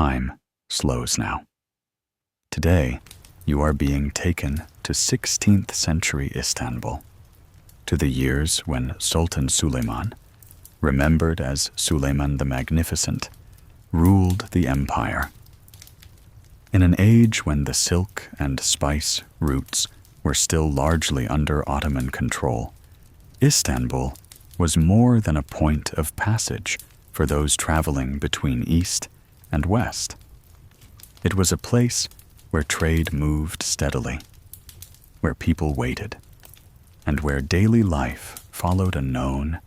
time slows now. Today, you are being taken to 16th century Istanbul, to the years when Sultan Suleiman, remembered as Suleiman the Magnificent, ruled the empire. In an age when the silk and spice routes were still largely under Ottoman control, Istanbul was more than a point of passage for those traveling between east and west. It was a place where trade moved steadily, where people waited, and where daily life followed a known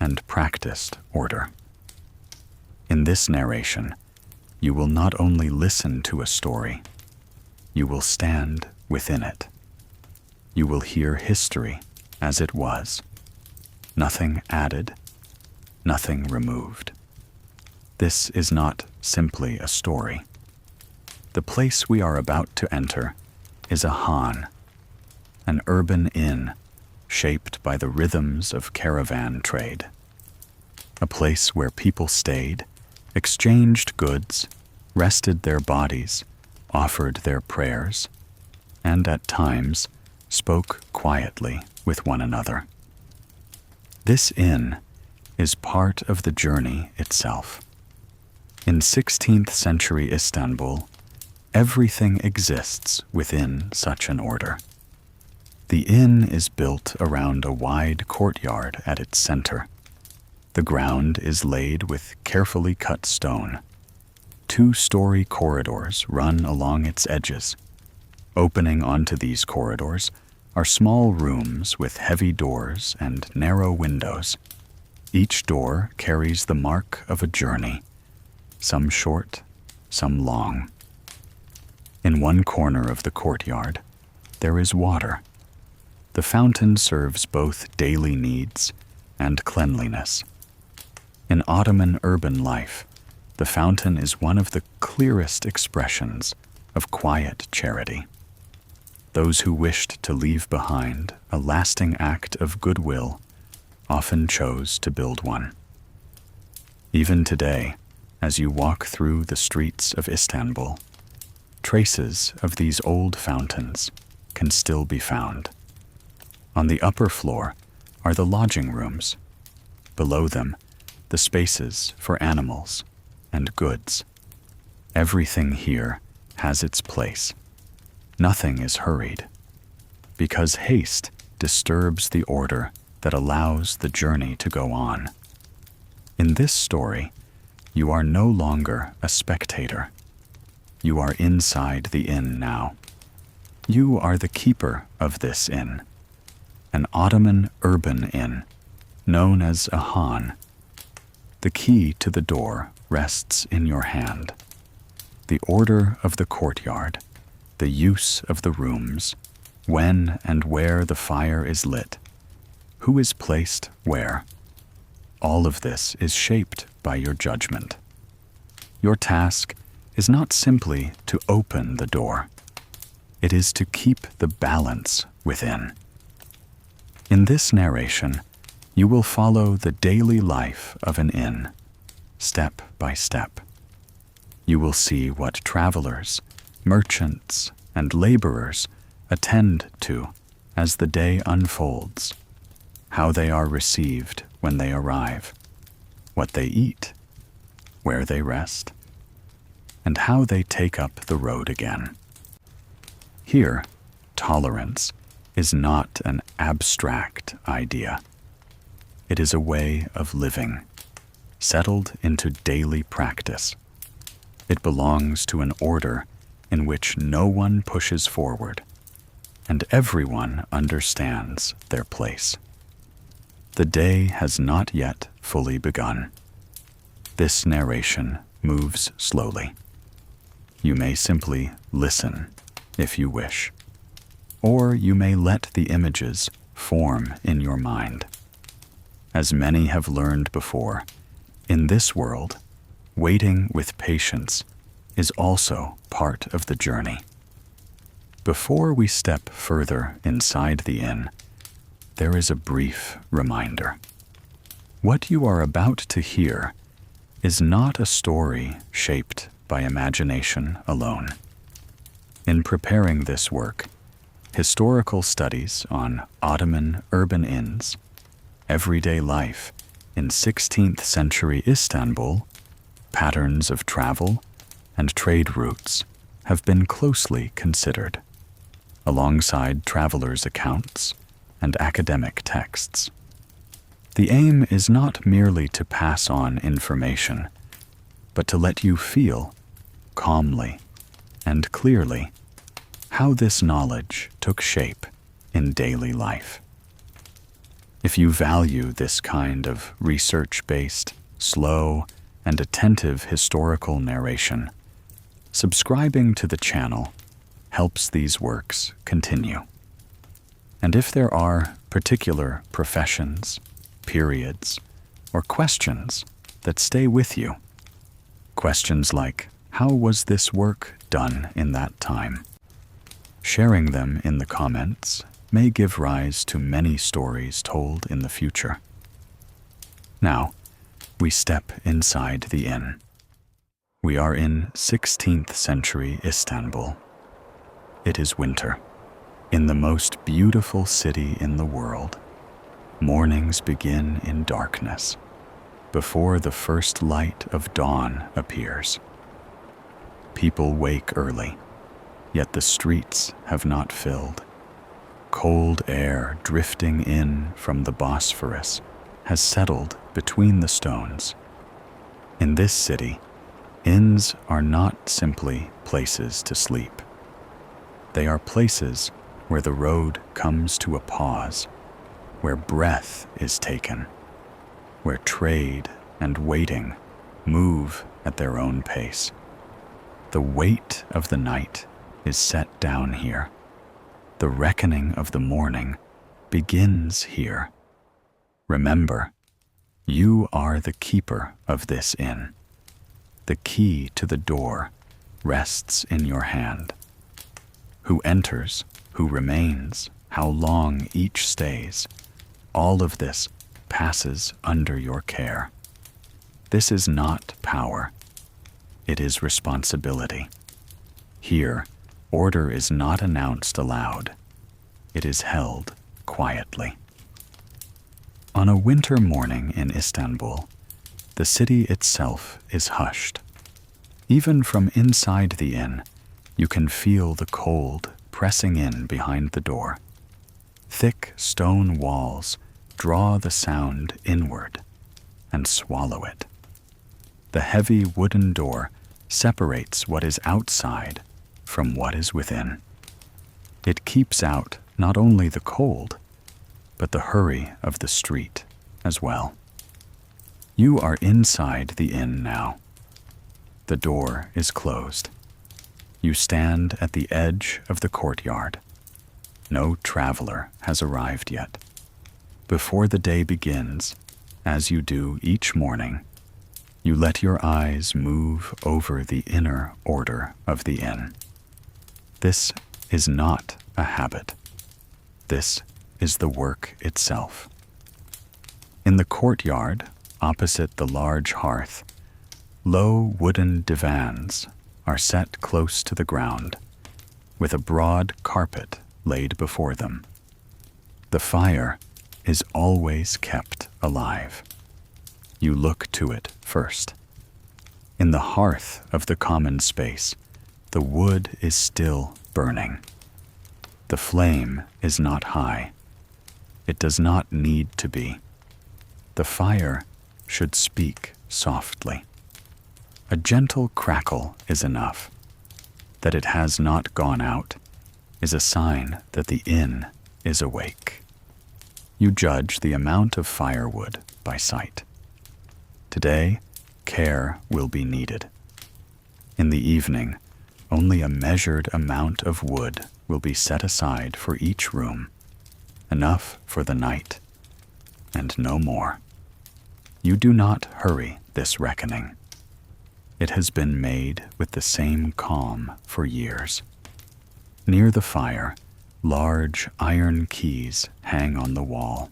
and practiced order. In this narration, you will not only listen to a story, you will stand within it. You will hear history as it was, nothing added, nothing removed. This is not simply a story. The place we are about to enter is a khan, an urban inn shaped by the rhythms of caravan trade. A place where people stayed, exchanged goods, rested their bodies, offered their prayers, and at times spoke quietly with one another. This inn is part of the journey itself. In 16th century Istanbul, everything exists within such an order. The inn is built around a wide courtyard at its center. The ground is laid with carefully cut stone. 2-story corridors run along its edges. Opening onto these corridors are small rooms with heavy doors and narrow windows. Each door carries the mark of a journey, some short, some long. In one corner of the courtyard, there is water. The fountain serves both daily needs and cleanliness. In Ottoman urban life, the fountain is one of the clearest expressions of quiet charity. Those who wished to leave behind a lasting act of goodwill often chose to build one. Even today, as you walk through the streets of Istanbul, traces of these old fountains can still be found. On the upper floor are the lodging rooms. Below them, the spaces for animals and goods. Everything here has its place. Nothing is hurried, because haste disturbs the order that allows the journey to go on. In this story, you are no longer a spectator. You are inside the inn now. You are the keeper of this inn, an Ottoman urban inn, known as a khan. The key to the door rests in your hand. The order of the courtyard, the use of the rooms, when and where the fire is lit, who is placed where. All of this is shaped by your judgment. Your task is not simply to open the door. It is to keep the balance within. In this narration, you will follow the daily life of an inn, step by step. You will see what travelers, merchants, and laborers attend to as the day unfolds, how they are received when they arrive, what they eat, where they rest, and how they take up the road again. Here, tolerance is not an abstract idea. It is a way of living, settled into daily practice. It belongs to an order in which no one pushes forward, and everyone understands their place. The day has not yet fully begun. This narration moves slowly. You may simply listen if you wish, or you may let the images form in your mind. As many have learned before, in this world, waiting with patience is also part of the journey. Before we step further inside the inn, there is a brief reminder. What you are about to hear is not a story shaped by imagination alone. In preparing this work, historical studies on Ottoman urban inns, everyday life in 16th century Istanbul, patterns of travel, and trade routes have been closely considered, alongside travelers' accounts and academic texts. The aim is not merely to pass on information, but to let you feel, calmly and clearly, how this knowledge took shape in daily life. If you value this kind of research-based, slow, and attentive historical narration, subscribing to the channel helps these works continue. And if there are particular professions, periods, or questions that stay with you, questions like, how was this work done in that time? Sharing them in the comments may give rise to many stories told in the future. Now, we step inside the inn. We are in 16th century Istanbul. It is winter. In the most beautiful city in the world, mornings begin in darkness, before the first light of dawn appears. People wake early, yet the streets have not filled. Cold air drifting in from the Bosphorus has settled between the stones. In this city, inns are not simply places to sleep. They are places where the road comes to a pause, where breath is taken, where trade and waiting move at their own pace. The weight of the night is set down here. The reckoning of the morning begins here. Remember, you are the keeper of this inn. The key to the door rests in your hand. Who enters, who remains, how long each stays, all of this passes under your care. This is not power. It is responsibility. Here, order is not announced aloud. It is held quietly. On a winter morning in Istanbul, the city itself is hushed. Even from inside the inn, you can feel the cold pressing in behind the door. Thick stone walls draw the sound inward and swallow it. The heavy wooden door separates what is outside from what is within. It keeps out not only the cold, but the hurry of the street as well. You are inside the inn now. The door is closed. You stand at the edge of the courtyard. No traveler has arrived yet. Before the day begins, as you do each morning, you let your eyes move over the inner order of the inn. This is not a habit. This is the work itself. In the courtyard, opposite the large hearth, low wooden divans are set close to the ground, with a broad carpet laid before them. The fire is always kept alive. You look to it first. In the hearth of the common space, the wood is still burning. The flame is not high. It does not need to be. The fire should speak softly. A gentle crackle is enough. That it has not gone out is a sign that the inn is awake. You judge the amount of firewood by sight. Today, care will be needed. In the evening, only a measured amount of wood will be set aside for each room, enough for the night, and no more. You do not hurry this reckoning. It has been made with the same calm for years. Near the fire, large iron keys hang on the wall.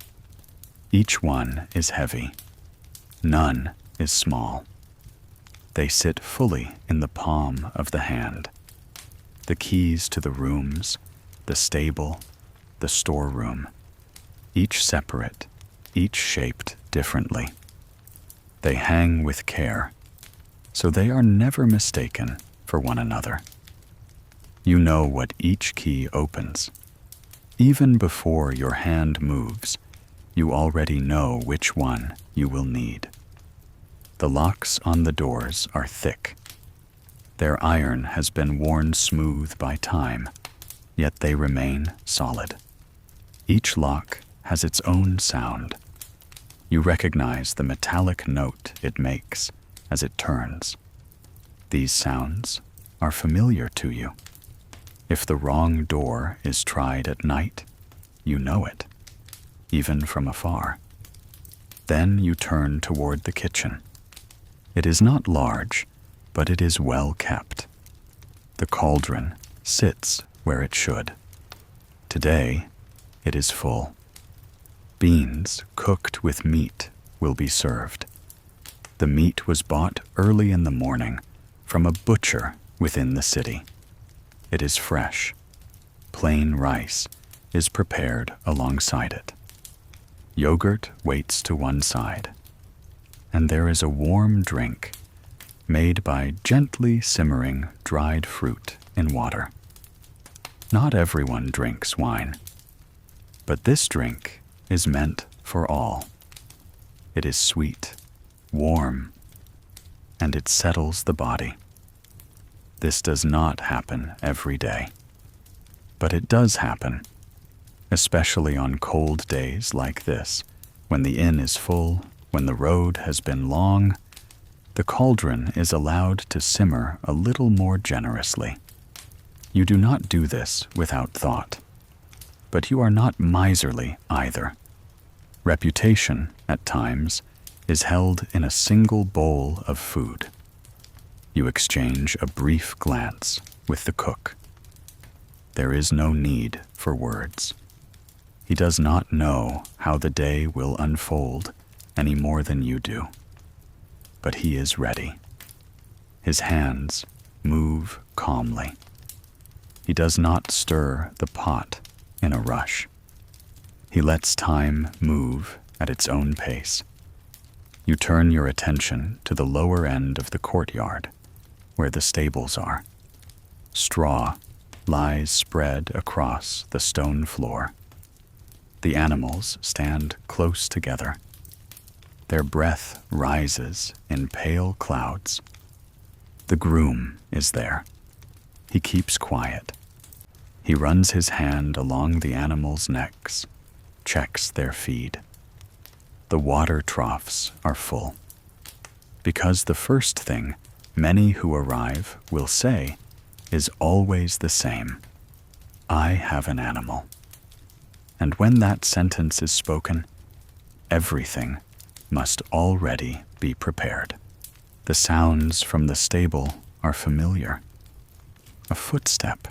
Each one is heavy. None is small. They sit fully in the palm of the hand. The keys to the rooms, the stable, the storeroom, each separate, each shaped differently. They hang with care, so they are never mistaken for one another. You know what each key opens. Even before your hand moves, you already know which one you will need. The locks on the doors are thick. Their iron has been worn smooth by time, yet they remain solid. Each lock has its own sound. You recognize the metallic note it makes as it turns. These sounds are familiar to you. If the wrong door is tried at night, you know it, even from afar. Then you turn toward the kitchen. It is not large, but it is well kept. The cauldron sits where it should. Today, it is full. Beans cooked with meat will be served. The meat was bought early in the morning from a butcher within the city. It is fresh. Plain rice is prepared alongside it. Yogurt waits to one side. And there is a warm drink made by gently simmering dried fruit in water. Not everyone drinks wine, but this drink is meant for all. It is sweet, warm, and it settles the body. This does not happen every day, but it does happen, especially on cold days like this, when the inn is full, when the road has been long. The cauldron is allowed to simmer a little more generously. You do not do this without thought, but you are not miserly either. Reputation, at times, is held in a single bowl of food. You exchange a brief glance with the cook. There is no need for words. He does not know how the day will unfold any more than you do. But he is ready. His hands move calmly. He does not stir the pot in a rush. He lets time move at its own pace. You turn your attention to the lower end of the courtyard, where the stables are. Straw lies spread across the stone floor. The animals stand close together. Their breath rises in pale clouds. The groom is there. He keeps quiet. He runs his hand along the animals' necks, checks their feed. The water troughs are full. Because the first thing many who arrive will say is always the same: I have an animal. And when that sentence is spoken, everything must already be prepared. The sounds from the stable are familiar. A footstep,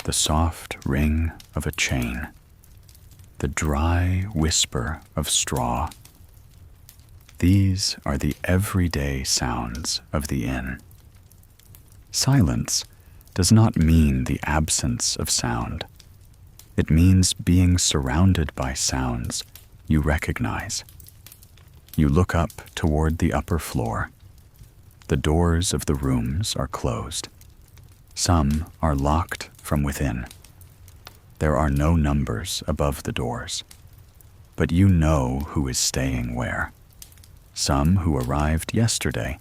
the soft ring of a chain, the dry whisper of straw. These are the everyday sounds of the inn. Silence does not mean the absence of sound. It means being surrounded by sounds you recognize. You look up toward the upper floor. The doors of the rooms are closed. Some are locked from within. There are no numbers above the doors, but you know who is staying where. Some who arrived yesterday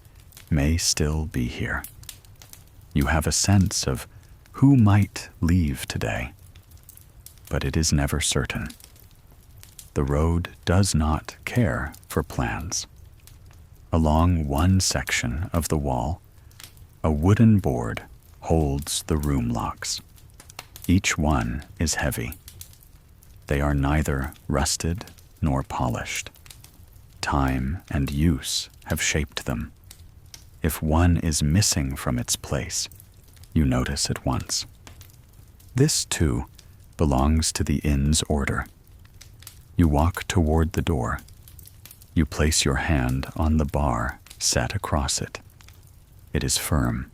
may still be here. You have a sense of who might leave today, but it is never certain. The road does not care for plans. Along one section of the wall, a wooden board holds the room locks. Each one is heavy. They are neither rusted nor polished. Time and use have shaped them. If one is missing from its place, you notice at once. This, too, belongs to the inn's order. You walk toward the door. You place your hand on the bar set across it. It is firm.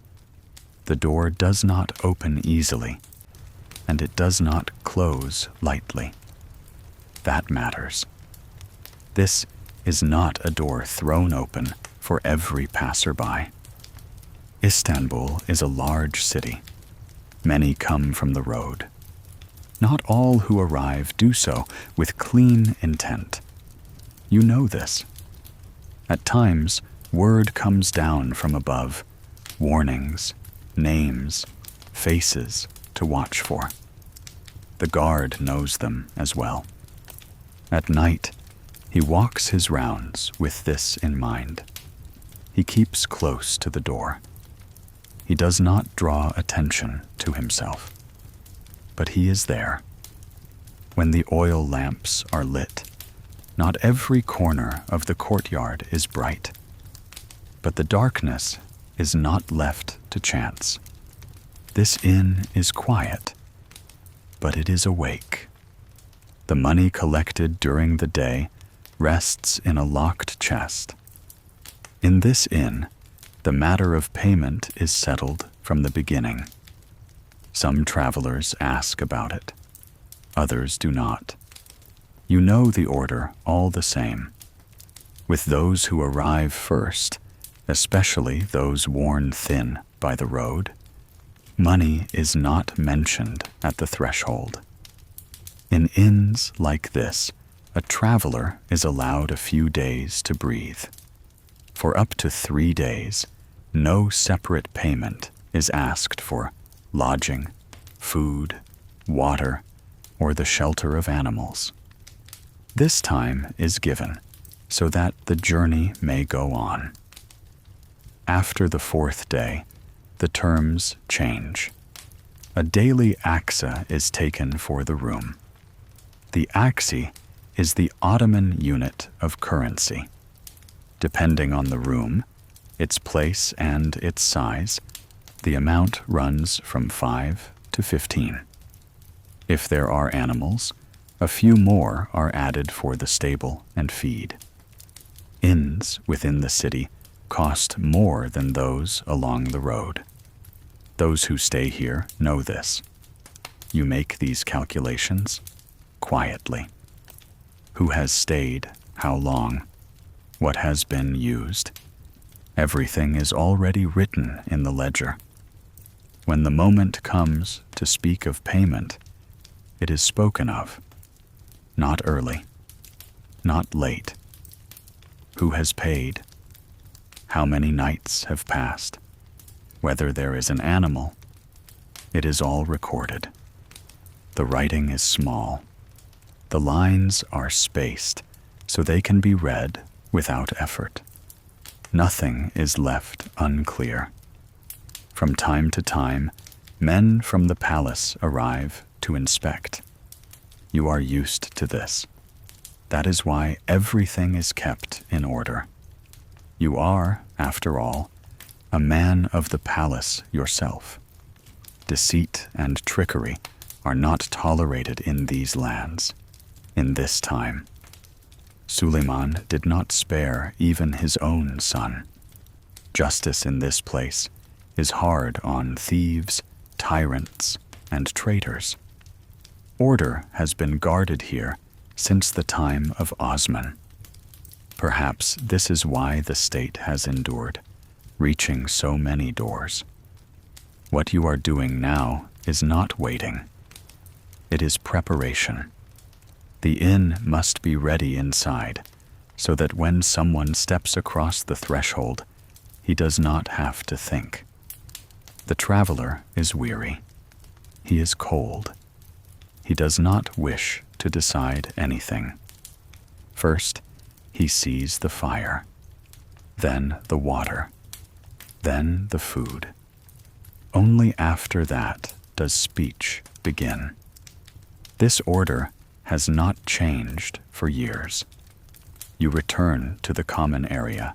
The door does not open easily, and it does not close lightly. That matters. This is not a door thrown open for every passerby. Istanbul is a large city. Many come from the road. Not all who arrive do so with clean intent. You know this. At times, word comes down from above, warnings, names, faces to watch for. The guard knows them as well. At night, he walks his rounds with this in mind. He keeps close to the door. He does not draw attention to himself, but he is there. When the oil lamps are lit, not every corner of the courtyard is bright, but the darkness is not left to chance. This inn is quiet, but it is awake. The money collected during the day rests in a locked chest. In this inn, the matter of payment is settled from the beginning. Some travelers ask about it. Others do not. You know the order all the same. With those who arrive first, especially those worn thin by the road, money is not mentioned at the threshold. In inns like this, a traveler is allowed a few days to breathe. For up to 3 days, no separate payment is asked for lodging, food, water, or the shelter of animals. This time is given so that the journey may go on. After the 4th day, the terms change. A daily axa is taken for the room. The aksi is the Ottoman unit of currency. Depending on the room, its place and its size, the amount runs from 5 to 15. If there are animals, a few more are added for the stable and feed. Inns within the city cost more than those along the road. Those who stay here know this. You make these calculations quietly. Who has stayed, how long, what has been used. Everything is already written in the ledger. When the moment comes to speak of payment, it is spoken of. Not early, not late. Who has paid? How many nights have passed? Whether there is an animal, it is all recorded. The writing is small. The lines are spaced so they can be read without effort. Nothing is left unclear. From time to time, men from the palace arrive to inspect. You are used to this. That is why everything is kept in order. You are, after all, a man of the palace yourself. Deceit and trickery are not tolerated in these lands, in this time. Suleiman did not spare even his own son. Justice in this place is hard on thieves, tyrants, and traitors. Order has been guarded here since the time of Osman. Perhaps this is why the state has endured, reaching so many doors. What you are doing now is not waiting. It is preparation. The inn must be ready inside, so that when someone steps across the threshold, he does not have to think. The traveler is weary. He is cold. He does not wish to decide anything. First, he sees the fire, then the water, then the food. Only after that does speech begin. This order has not changed for years. You return to the common area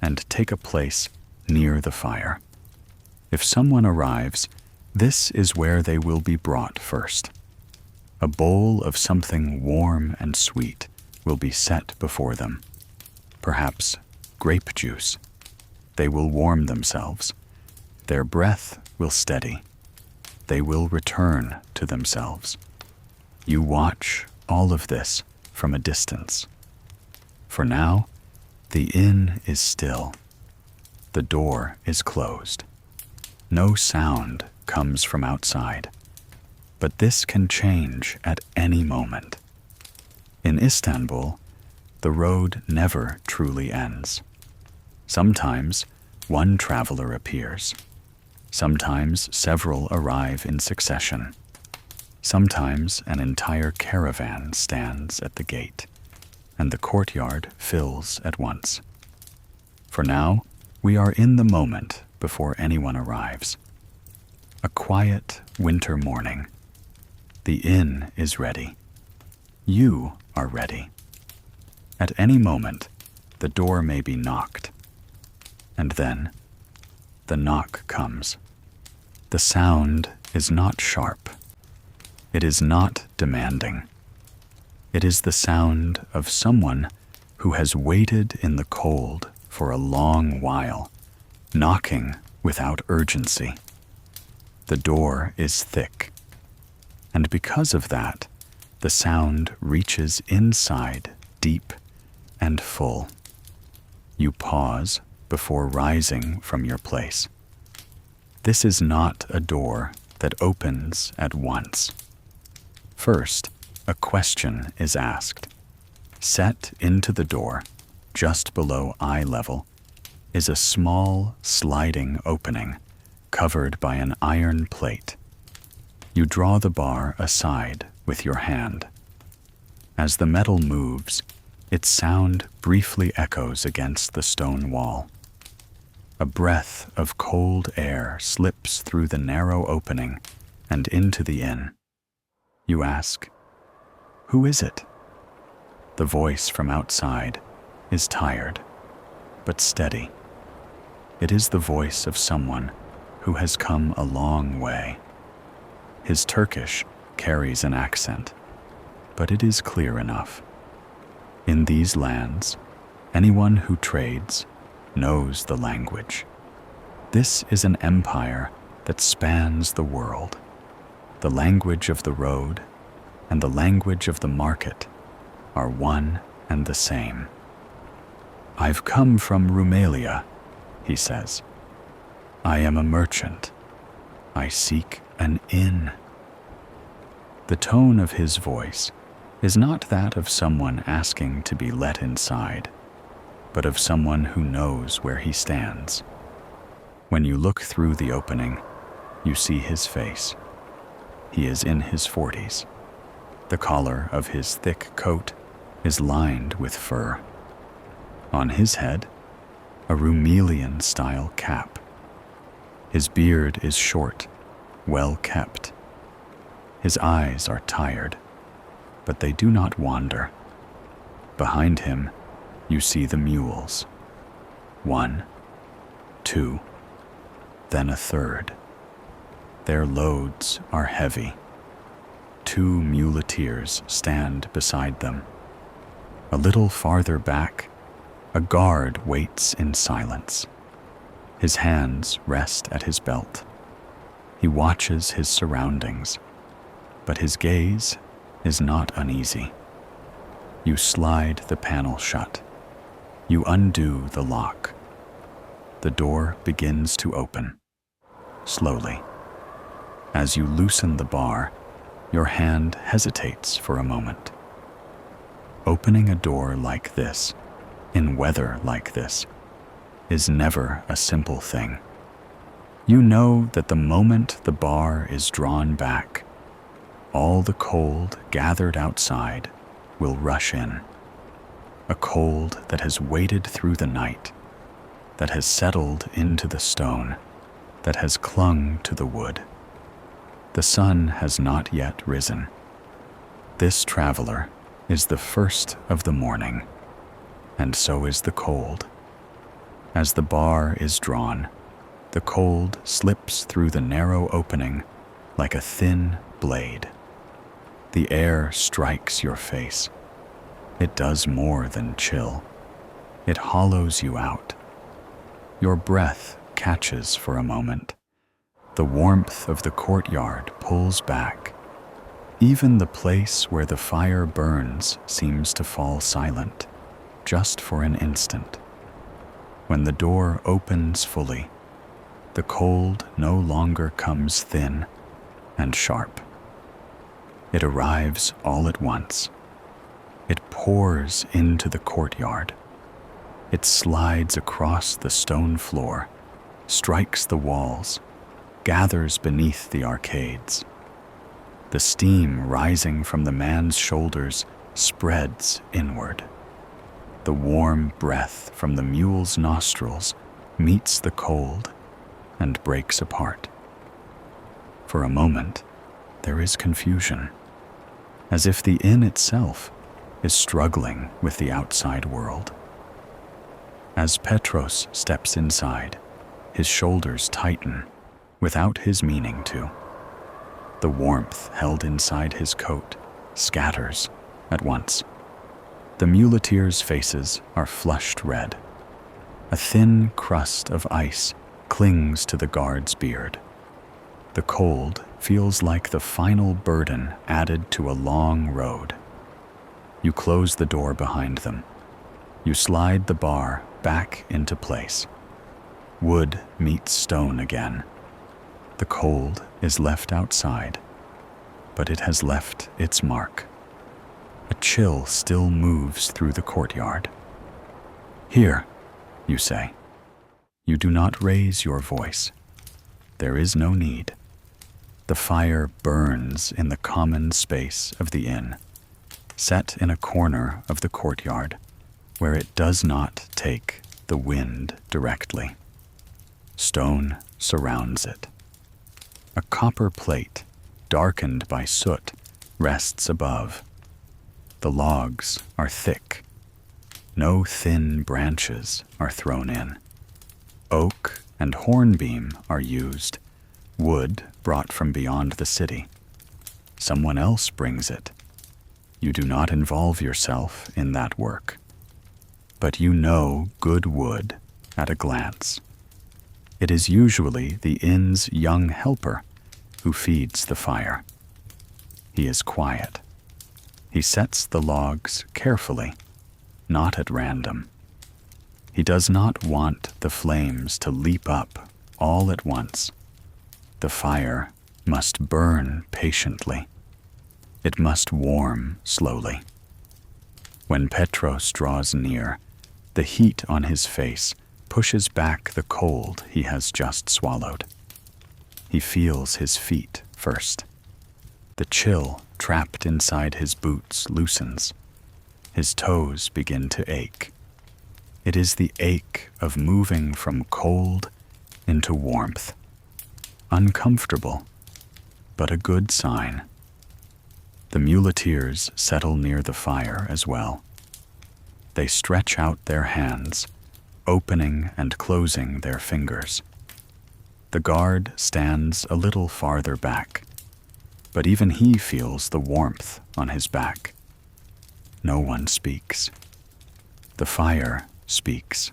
and take a place near the fire. If someone arrives, this is where they will be brought first. A bowl of something warm and sweet will be set before them. Perhaps grape juice. They will warm themselves Their breath will steady. They will return to themselves. You watch all of this from a distance. For now, the inn is still. The door is closed. No sound comes from outside. But this can change at any moment. In Istanbul, the road never truly ends. Sometimes one traveler appears. Sometimes several arrive in succession. Sometimes an entire caravan stands at the gate, and the courtyard fills at once. For now, we are in the moment before anyone arrives. A quiet winter morning. The inn is ready. You are ready. At any moment, the door may be knocked. And then, the knock comes. The sound is not sharp. It is not demanding. It is the sound of someone who has waited in the cold for a long while, knocking without urgency. The door is thick. And because of that, the sound reaches inside, deep and full. You pause before rising from your place. This is not a door that opens at once. First, a question is asked. Set into the door, just below eye level, is a small sliding opening covered by an iron plate. You draw the bar aside with your hand. As the metal moves, its sound briefly echoes against the stone wall. A breath of cold air slips through the narrow opening and into the inn. You ask, "Who is it?" The voice from outside is tired, but steady. It is the voice of someone who has come a long way. His Turkish carries an accent, but it is clear enough. In these lands, anyone who trades knows the language. This is an empire that spans the world. The language of the road and the language of the market are one and the same. "I've come from Rumelia," he says. "I am a merchant. I seek an inn." The tone of his voice is not that of someone asking to be let inside, but of someone who knows where he stands. When you look through the opening, you see his face. He is in his 40s. The collar of his thick coat is lined with fur. On his head, a Rumelian-style cap. His beard is short, well kept. His eyes are tired, but they do not wander. Behind him, you see the mules. 1, 2, then a third. Their loads are heavy. 2 muleteers stand beside them. A little farther back, a guard waits in silence. His hands rest at his belt. He watches his surroundings, but his gaze is not uneasy. You slide the panel shut. You undo the lock. The door begins to open, slowly. As you loosen the bar, your hand hesitates for a moment. Opening a door like this, in weather like this, is never a simple thing. You know that the moment the bar is drawn back, all the cold gathered outside will rush in. A cold that has waited through the night, that has settled into the stone, that has clung to the wood. The sun has not yet risen. This traveler is the first of the morning, and so is the cold. As the bar is drawn, the cold slips through the narrow opening like a thin blade. The air strikes your face. It does more than chill. It hollows you out. Your breath catches for a moment. The warmth of the courtyard pulls back. Even the place where the fire burns seems to fall silent, just for an instant. When the door opens fully, the cold no longer comes thin and sharp. It arrives all at once. It pours into the courtyard. It slides across the stone floor, strikes the walls, gathers beneath the arcades. The steam rising from the man's shoulders spreads inward. The warm breath from the mule's nostrils meets the cold and breaks apart. For a moment, there is confusion, as if the inn itself is struggling with the outside world. As Petros steps inside, his shoulders tighten without his meaning to. The warmth held inside his coat scatters at once. The muleteers' faces are flushed red. A thin crust of ice clings to the guard's beard. The cold feels like the final burden added to a long road. You close the door behind them. You slide the bar back into place. Wood meets stone again. The cold is left outside, but it has left its mark. A chill still moves through the courtyard. "Here," you say. You do not raise your voice. There is no need. The fire burns in the common space of the inn, set in a corner of the courtyard where it does not take the wind directly. Stone surrounds it. A copper plate, darkened by soot, rests above. The logs are thick. No thin branches are thrown in. Oak and hornbeam are used, wood brought from beyond the city. Someone else brings it. You do not involve yourself in that work. But you know good wood at a glance. It is usually the inn's young helper who feeds the fire. He is quiet. He sets the logs carefully, not at random. He does not want the flames to leap up all at once. The fire must burn patiently. It must warm slowly. When Petros draws near, the heat on his face pushes back the cold he has just swallowed. He feels his feet first. The chill trapped inside his boots loosens. His toes begin to ache. It is the ache of moving from cold into warmth. Uncomfortable, but a good sign. The muleteers settle near the fire as well. They stretch out their hands, opening and closing their fingers. The guard stands a little farther back, but even he feels the warmth on his back. No one speaks. The fire speaks.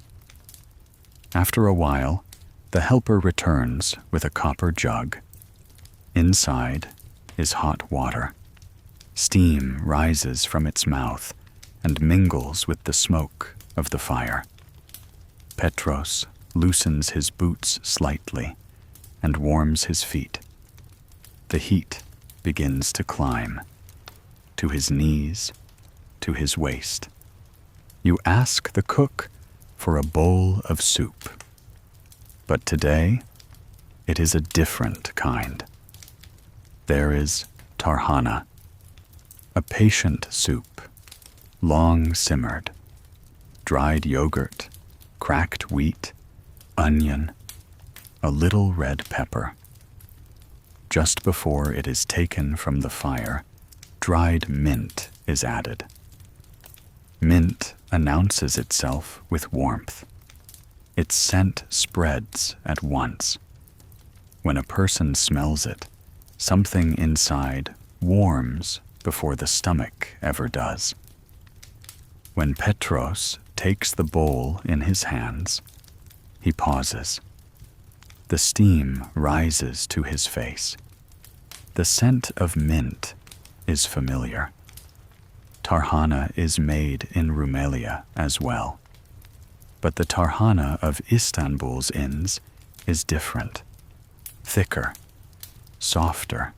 After a while, the helper returns with a copper jug. Inside is hot water. Steam rises from its mouth and mingles with the smoke of the fire. Petros loosens his boots slightly and warms his feet. The heat begins to climb, to his knees, to his waist. You ask the cook for a bowl of soup. But today, it is a different kind. There is tarhana, a patient soup, long simmered, dried yogurt, cracked wheat, onion, a little red pepper. Just before it is taken from the fire, dried mint is added. Mint announces itself with warmth. Its scent spreads at once. When a person smells it, something inside warms before the stomach ever does. When Petros takes the bowl in his hands, he pauses. The steam rises to his face. The scent of mint is familiar. Tarhana is made in Rumelia as well. But the tarhana of Istanbul's inns is different, thicker, softer.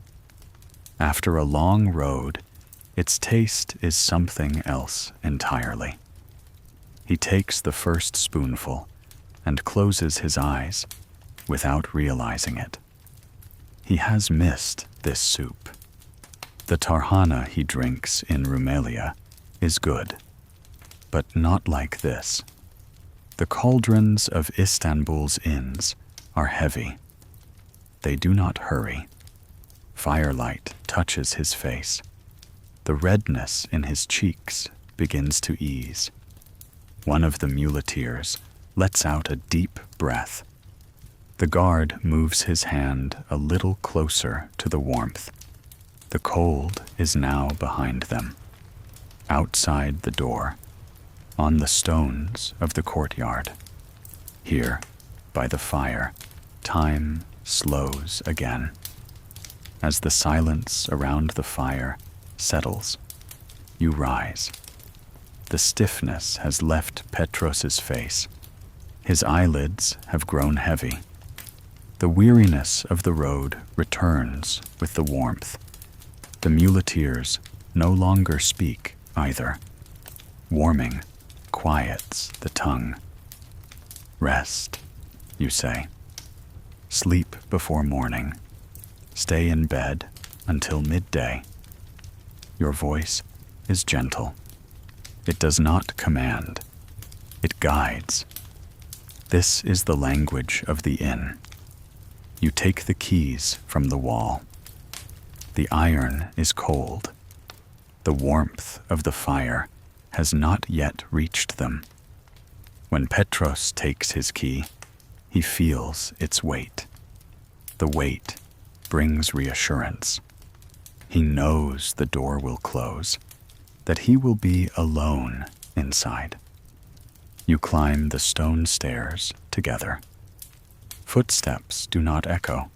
After a long road, its taste is something else entirely. He takes the first spoonful and closes his eyes without realizing it. He has missed this soup. The tarhana he drinks in Rumelia is good, but not like this. The cauldrons of Istanbul's inns are heavy. They do not hurry. Firelight touches his face. The redness in his cheeks begins to ease. One of the muleteers lets out a deep breath. The guard moves his hand a little closer to the warmth. The cold is now behind them. Outside the door, on the stones of the courtyard. Here, by the fire, time slows again. As the silence around the fire settles, you rise. The stiffness has left Petros's face. His eyelids have grown heavy. The weariness of the road returns with the warmth. The muleteers no longer speak either. Warming quiets the tongue. Rest, you say. Sleep before morning. Stay in bed until midday. Your voice is gentle. It does not command. It guides. This is the language of the inn. You take the keys from the wall. The iron is cold. The warmth of the fire has not yet reached them. When Petros takes his key, he feels its weight. The weight brings reassurance. He knows the door will close, that he will be alone inside. You climb the stone stairs together. Footsteps do not echo.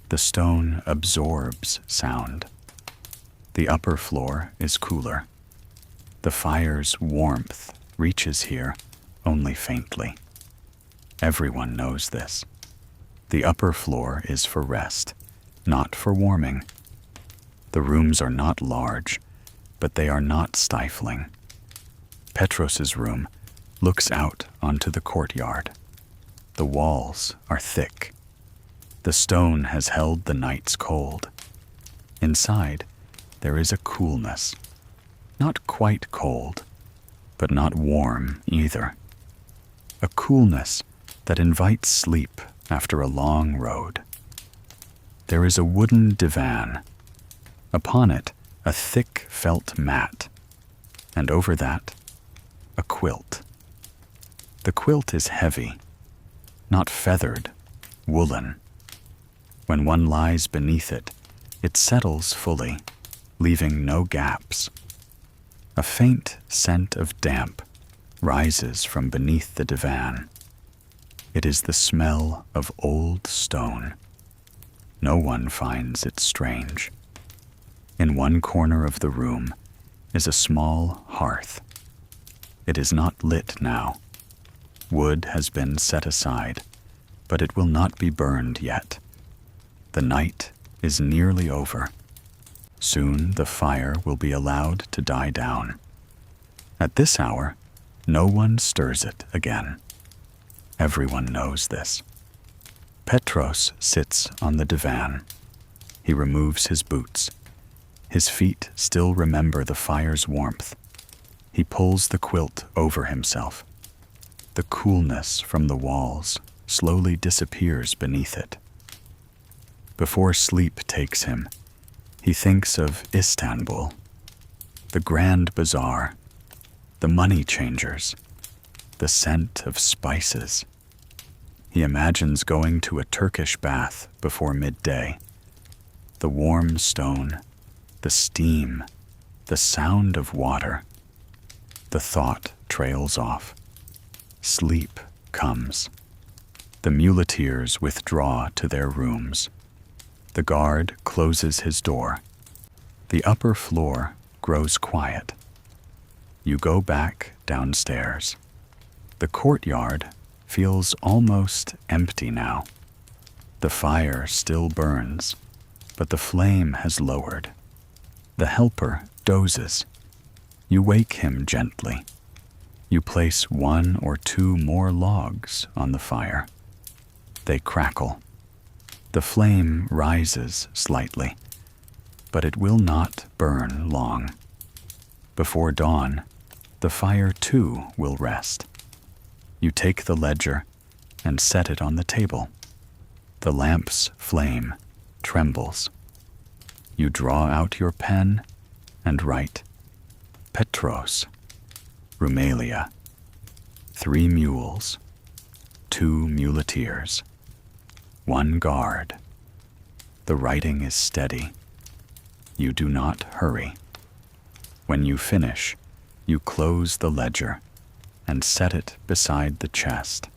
The stone absorbs sound. The upper floor is cooler. The fire's warmth reaches here only faintly. Everyone knows this. The upper floor is for rest, not for warming. The rooms are not large, but they are not stifling. Petros's room looks out onto the courtyard. The walls are thick. The stone has held the night's cold. Inside, there is a coolness. Not quite cold, but not warm either. A coolness that invites sleep after a long road. There is a wooden divan. Upon it, a thick felt mat, and over that, a quilt. The quilt is heavy, not feathered, woolen. When one lies beneath it, it settles fully, leaving no gaps. A faint scent of damp rises from beneath the divan. It is the smell of old stone. No one finds it strange. In one corner of the room is a small hearth. It is not lit now. Wood has been set aside, but it will not be burned yet. The night is nearly over. Soon the fire will be allowed to die down. At this hour, no one stirs it again. Everyone knows this. Petros sits on the divan. He removes his boots. His feet still remember the fire's warmth. He pulls the quilt over himself. The coolness from the walls slowly disappears beneath it. Before sleep takes him, he thinks of Istanbul, the grand bazaar, the money changers, the scent of spices. He imagines going to a Turkish bath before midday. The warm stone, the steam, the sound of water. The thought trails off. Sleep comes. The muleteers withdraw to their rooms. The guard closes his door. The upper floor grows quiet. You go back downstairs. The courtyard feels almost empty now. The fire still burns, but the flame has lowered. The helper dozes. You wake him gently. You place 1 or 2 more logs on the fire. They crackle. The flame rises slightly, but it will not burn long. Before dawn, the fire too will rest. You take the ledger and set it on the table. The lamp's flame trembles. You draw out your pen and write, Petros, Rumelia, 3 mules, 2 muleteers, 1 guard. The writing is steady. You do not hurry. When you finish, you close the ledger and set it beside the chest.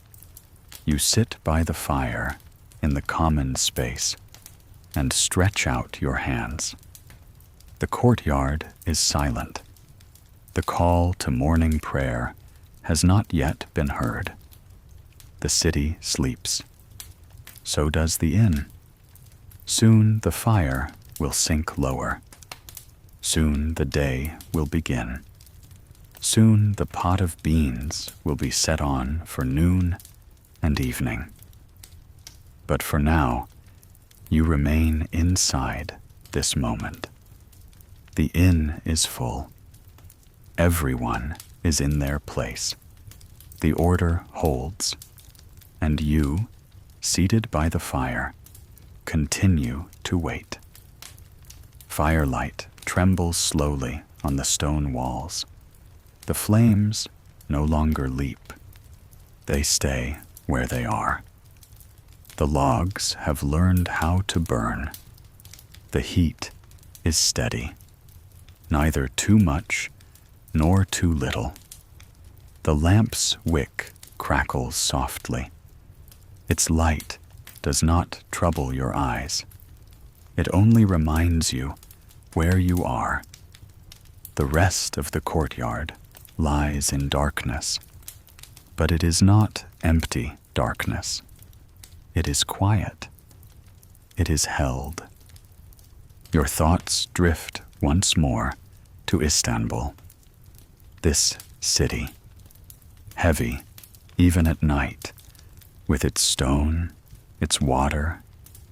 You sit by the fire in the common space and stretch out your hands. The courtyard is silent. The call to morning prayer has not yet been heard. The city sleeps. So does the inn. Soon the fire will sink lower. Soon the day will begin. Soon the pot of beans will be set on for noon and evening. But for now, you remain inside this moment. The inn is full. Everyone is in their place. The order holds, and you, seated by the fire, continue to wait. Firelight trembles slowly on the stone walls. The flames no longer leap. They stay where they are. The logs have learned how to burn. The heat is steady, neither too much nor too little. The lamp's wick crackles softly. Its light does not trouble your eyes. It only reminds you where you are. The rest of the courtyard lies in darkness, but it is not empty darkness. It is quiet. It is held. Your thoughts drift once more to Istanbul, this city, heavy even at night, with its stone, its water,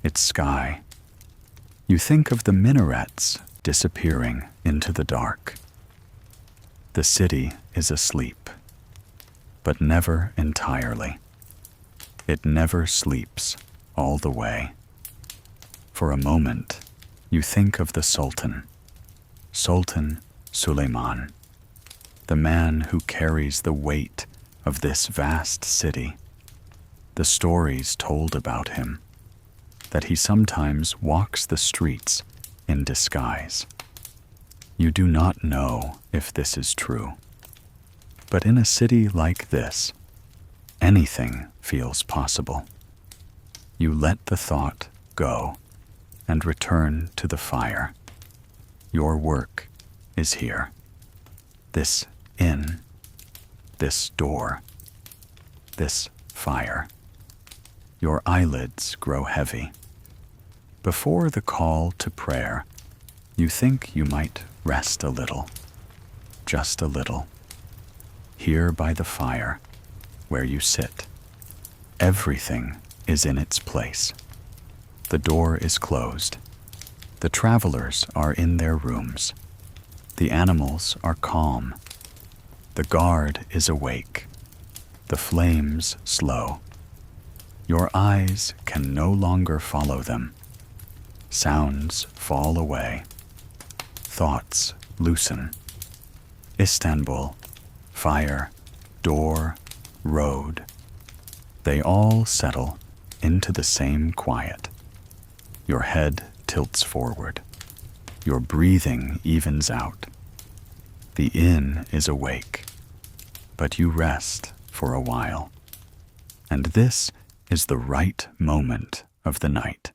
its sky. You think of the minarets disappearing into the dark. The city is asleep, but never entirely. It never sleeps all the way. For a moment, you think of the Sultan, Sultan Suleiman, the man who carries the weight of this vast city. The stories told about him, that he sometimes walks the streets in disguise. You do not know if this is true, but in a city like this, anything feels possible. You let the thought go and return to the fire. Your work is here. This inn, this door, this fire. Your eyelids grow heavy. Before the call to prayer, you think you might rest a little, just a little. Here by the fire, where you sit, everything is in its place. The door is closed. The travelers are in their rooms. The animals are calm. The guard is awake. The flames slow. Your eyes can no longer follow them. Sounds fall away. Thoughts loosen. Istanbul, fire, door, road. They all settle into the same quiet. Your head tilts forward. Your breathing evens out. The inn is awake, but you rest for a while. And this is the right moment of the night.